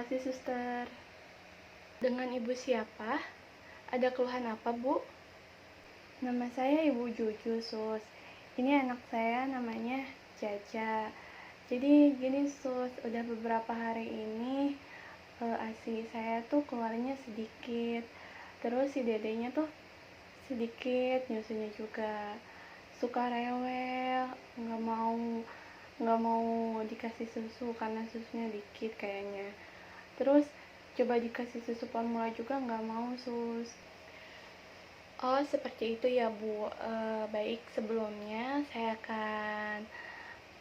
kasih, Suster. Dengan Ibu siapa? Ada keluhan apa, Bu? Nama saya Ibu Juju, Sus. Ini anak saya namanya Caca. Jadi gini, Sus, udah beberapa hari ini ASI saya tuh keluarnya sedikit. Terus si dedenya tuh sedikit nyusunya juga. Suka rewel, nggak mau dikasih susu karena susunya dikit kayaknya. Terus coba dikasih susu formula juga nggak mau, Sus. Oh, seperti itu ya, Bu. Baik, sebelumnya saya akan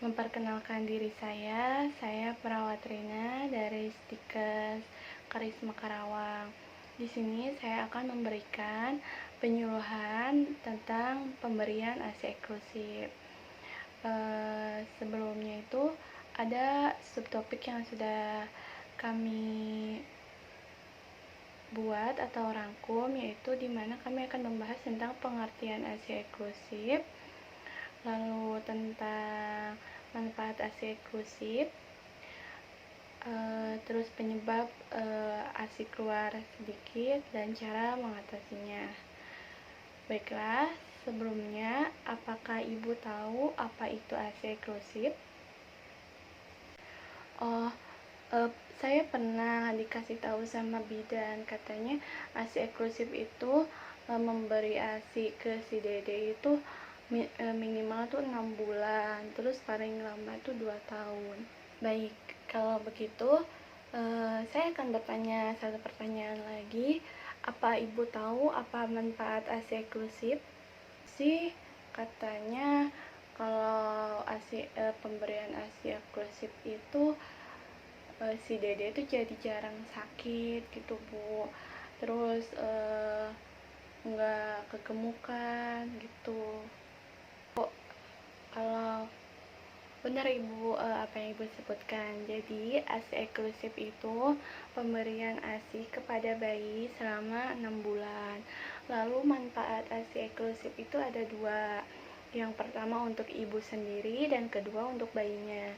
memperkenalkan diri saya perawat Rina dari Stikes Karisma Karawang. Di sini saya akan memberikan penyuluhan tentang pemberian ASI eksklusif. Sebelumnya itu ada subtopik yang sudah kami buat atau rangkum, yaitu dimana kami akan membahas tentang pengertian ASI eksklusif, lalu tentang manfaat ASI eksklusif, terus penyebab ASI keluar sedikit dan cara mengatasinya. Baiklah, sebelumnya apakah Ibu tahu apa itu ASI eksklusif? Oh, saya pernah dikasih tahu sama bidan, katanya ASI eksklusif itu memberi ASI ke si dede itu minimal tuh 6 bulan, terus paling lama tuh 2 tahun. Baik, kalau begitu saya akan bertanya satu pertanyaan lagi. Apa Ibu tahu apa manfaat ASI eksklusif? Katanya kalau pemberian ASI eksklusif itu si dede itu jadi jarang sakit gitu, Bu. Terus nggak kegemukan gitu. Kalau benar Ibu, apa yang Ibu sebutkan. Jadi ASI eksklusif itu pemberian ASI kepada bayi selama 6 bulan. Lalu manfaat ASI eksklusif itu ada 2. Yang pertama untuk ibu sendiri dan kedua untuk bayinya.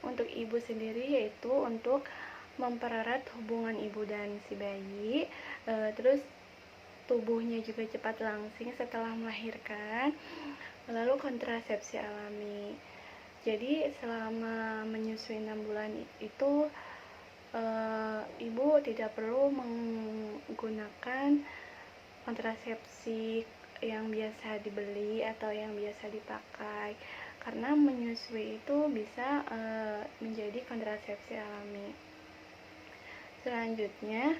Untuk ibu sendiri yaitu untuk mempererat hubungan ibu dan si bayi, terus tubuhnya juga cepat langsing setelah melahirkan, lalu kontrasepsi alami. Jadi selama menyusui 6 bulan itu ibu tidak perlu menggunakan kontrasepsi yang biasa dibeli atau yang biasa dipakai, karena menyusui itu bisa menjadi kontrasepsi alami. Selanjutnya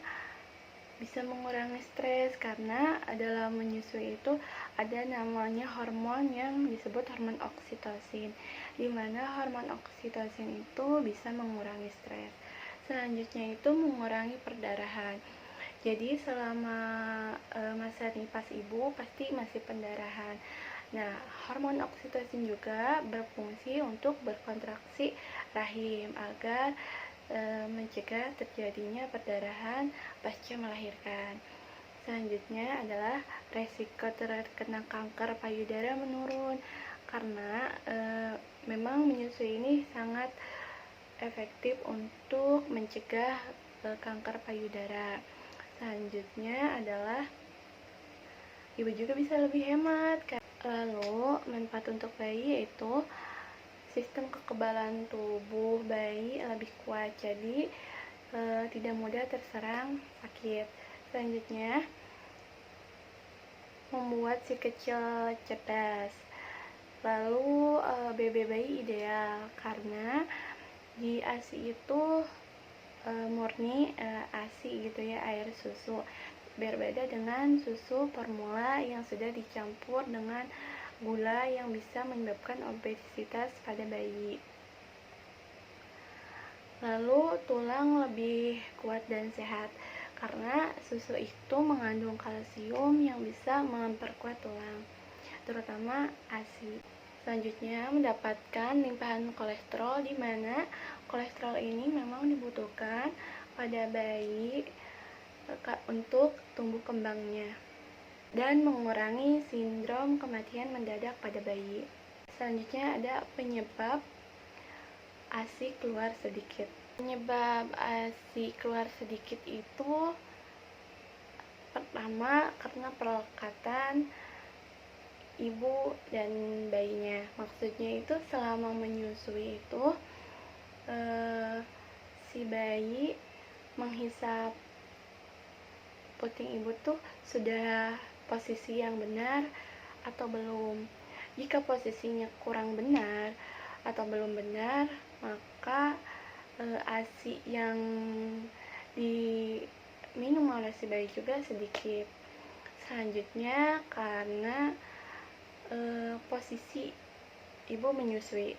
bisa mengurangi stres, karena dalam menyusui itu ada namanya hormon yang disebut hormon oksitosin, dimana hormon oksitosin itu bisa mengurangi stres. Selanjutnya itu mengurangi perdarahan. Jadi selama masa nifas ibu pasti masih pendarahan. Nah, hormon oksitosin juga berfungsi untuk berkontraksi rahim agar mencegah terjadinya perdarahan pasca melahirkan. Selanjutnya adalah resiko terkena kanker payudara menurun, karena memang menyusui ini sangat efektif untuk mencegah kanker payudara. Selanjutnya adalah ibu juga bisa lebih hemat. Lalu manfaat untuk bayi yaitu sistem kekebalan tubuh bayi lebih kuat, jadi tidak mudah terserang sakit. Selanjutnya membuat si kecil cerdas. Lalu BB bayi ideal karena di ASI itu murni ASI gitu ya, air susu. Berbeda dengan susu formula yang sudah dicampur dengan gula yang bisa menyebabkan obesitas pada bayi. Lalu tulang lebih kuat dan sehat, karena susu itu mengandung kalsium yang bisa memperkuat tulang, terutama ASI. Selanjutnya mendapatkan limpahan kolesterol, di mana kolesterol ini memang dibutuhkan pada bayi untuk tumbuh kembangnya dan mengurangi sindrom kematian mendadak pada bayi. Selanjutnya ada penyebab ASI keluar sedikit. Penyebab ASI keluar sedikit itu pertama karena perlekatan ibu dan bayinya. Maksudnya itu selama menyusui itu si bayi menghisap puting ibu tuh sudah posisi yang benar atau belum. Jika posisinya kurang benar atau belum benar, maka ASI yang diminum oleh si bayi juga sedikit. Selanjutnya karena posisi ibu menyusui.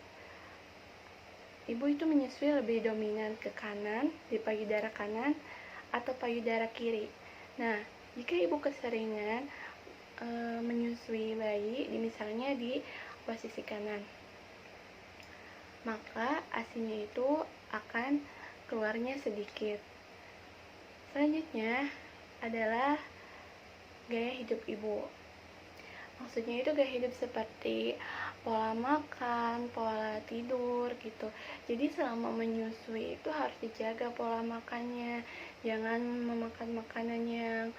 Ibu itu menyusui lebih dominan ke kanan, di payudara kanan atau payudara kiri. Nah, jika ibu keseringan menyusui bayi, misalnya di posisi kanan, maka ASINya itu akan keluarnya sedikit. Selanjutnya adalah gaya hidup ibu. Maksudnya itu gaya hidup seperti pola makan, pola tidur gitu. Jadi selama menyusui itu harus dijaga pola makannya. Jangan memakan makanan yang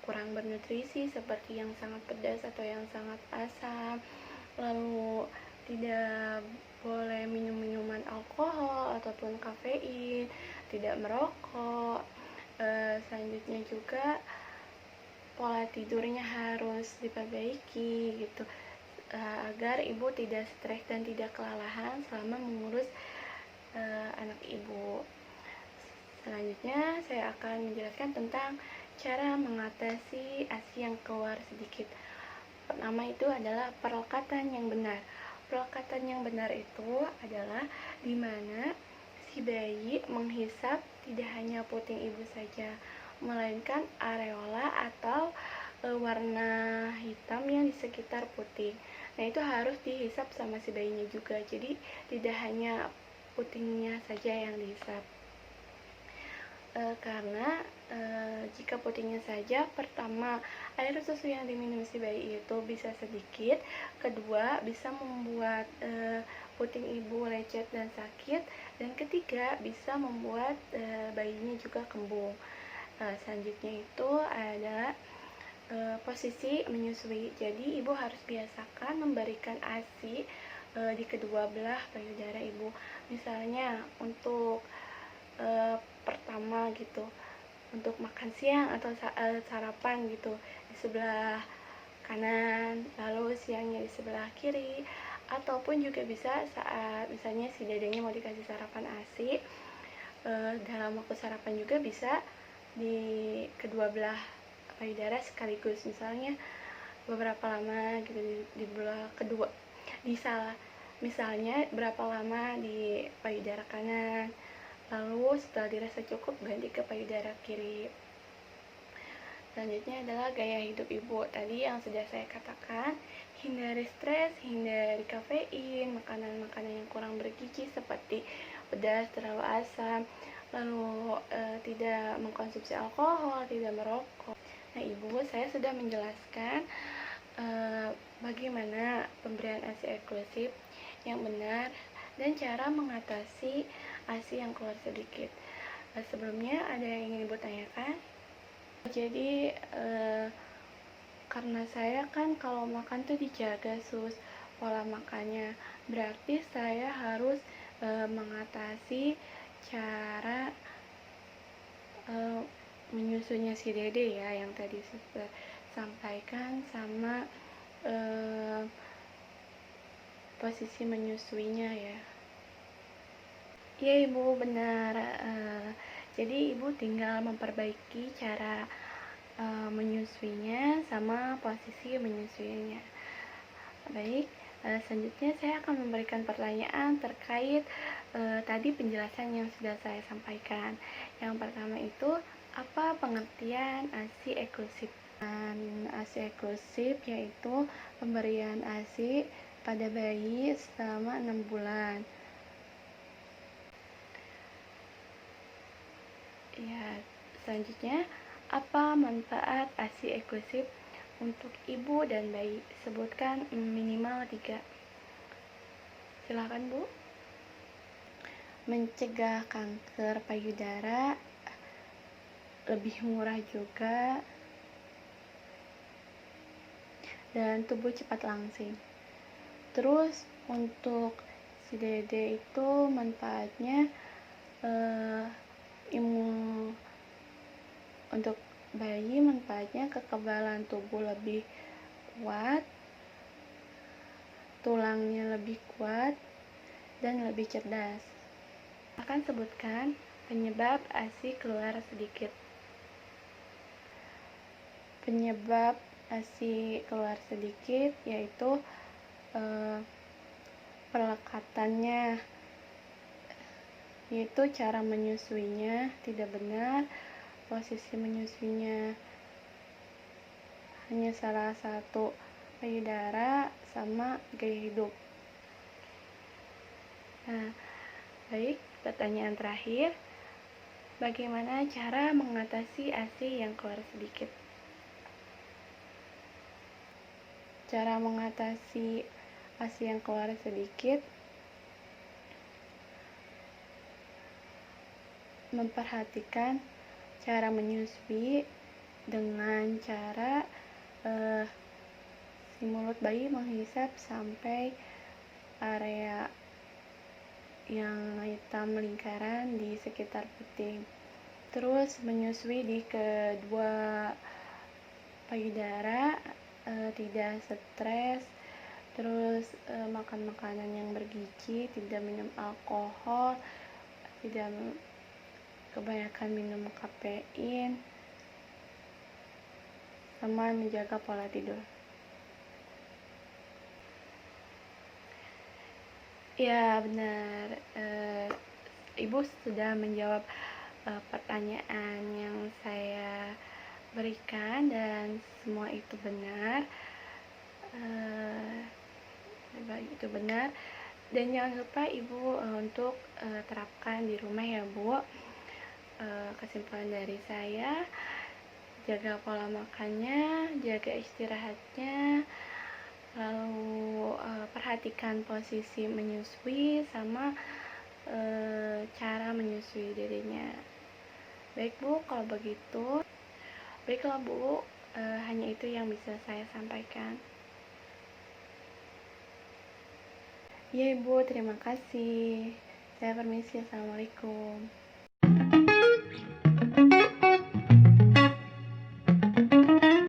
kurang bernutrisi seperti yang sangat pedas atau yang sangat asam. Lalu tidak boleh minum minuman alkohol ataupun kafein, tidak merokok. Selanjutnya juga pola tidurnya harus diperbaiki gitu, agar ibu tidak stres dan tidak kelelahan selama mengurus anak ibu. Selanjutnya saya akan menjelaskan tentang cara mengatasi ASI yang keluar sedikit. Pertama itu adalah perlekatan yang benar. Perlekatan yang benar itu adalah dimana si bayi menghisap tidak hanya puting ibu saja, melainkan areola atau warna hitam yang di sekitar puting. Nah, itu harus dihisap sama si bayinya juga. Jadi tidak hanya putingnya saja yang dihisap. Karena jika putingnya saja, pertama air susu yang diminum si bayi itu bisa sedikit, kedua bisa membuat puting ibu lecet dan sakit, dan ketiga bisa membuat bayinya juga kembung. Selanjutnya itu adalah posisi menyusui. Jadi ibu harus biasakan memberikan ASI di kedua belah payudara ibu. Misalnya untuk pertama gitu, untuk makan siang atau sarapan gitu di sebelah kanan, lalu siangnya di sebelah kiri, ataupun juga bisa saat misalnya si dedenya mau dikasih sarapan ASI, dalam waktu sarapan juga bisa di kedua belah payudara sekaligus, misalnya beberapa lama gitu di belah kedua, misalnya berapa lama di payudara kanan, lalu setelah dirasa cukup ganti ke payudara kiri. Selanjutnya adalah gaya hidup ibu. Tadi yang sudah saya katakan, hindari stres, hindari kafein, makanan-makanan yang kurang bergizi seperti pedas, terlalu asam, lalu tidak mengkonsumsi alkohol, tidak merokok. Nah, ibu, saya sudah menjelaskan bagaimana pemberian ASI eksklusif yang benar dan cara mengatasi ASI yang keluar sedikit. Sebelumnya ada yang ingin ibu tanyakan? Jadi karena saya kan kalau makan tuh dijaga pola makannya, berarti saya harus mengatasi cara menyusunya si dede ya, yang tadi saya sampaikan, sama posisi menyusuinya ya. Iya ibu, benar. Jadi ibu tinggal memperbaiki cara menyusuinya sama posisi menyusuinya. Baik, selanjutnya saya akan memberikan pertanyaan terkait tadi penjelasan yang sudah saya sampaikan. Yang pertama itu, apa pengertian ASI eksklusif? ASI eksklusif yaitu pemberian ASI pada bayi selama 6 bulan. Ya, selanjutnya, apa manfaat ASI eksklusif untuk ibu dan bayi? Sebutkan minimal 3. Silakan Bu. mencegah kanker payudara, lebih murah juga, dan tubuh cepat langsing. Terus untuk si dede itu manfaatnya untuk bayi manfaatnya kekebalan tubuh lebih kuat, tulangnya lebih kuat, dan lebih cerdas. Akan sebutkan penyebab ASI keluar sedikit. Penyebab ASI keluar sedikit yaitu pelekatannya, yaitu cara menyusuinya tidak benar, posisi menyusuinya hanya salah satu payudara sama gaya hidup. Nah, baik, pertanyaan terakhir, bagaimana cara mengatasi ASI yang keluar sedikit? Cara mengatasi ASI yang keluar sedikit, memperhatikan cara menyusui dengan cara si mulut bayi menghisap sampai area yang hitam lingkaran di sekitar puting. Terus menyusui di kedua payudara, tidak stres, terus makan makanan yang bergizi, tidak minum alkohol, tidak kebanyakan minum kafein, sama menjaga pola tidur. Ya benar, Ibu sudah menjawab pertanyaan yang saya berikan dan semua itu benar. Itu benar, dan jangan lupa Ibu untuk terapkan di rumah ya Bu. Kesimpulan dari saya, jaga pola makannya, jaga istirahatnya, lalu perhatikan posisi menyusui sama cara menyusui dedenya. Baik Bu, kalau begitu baiklah Bu, hanya itu yang bisa saya sampaikan. Ya Ibu, terima kasih. Saya permisi. Assalamualaikum.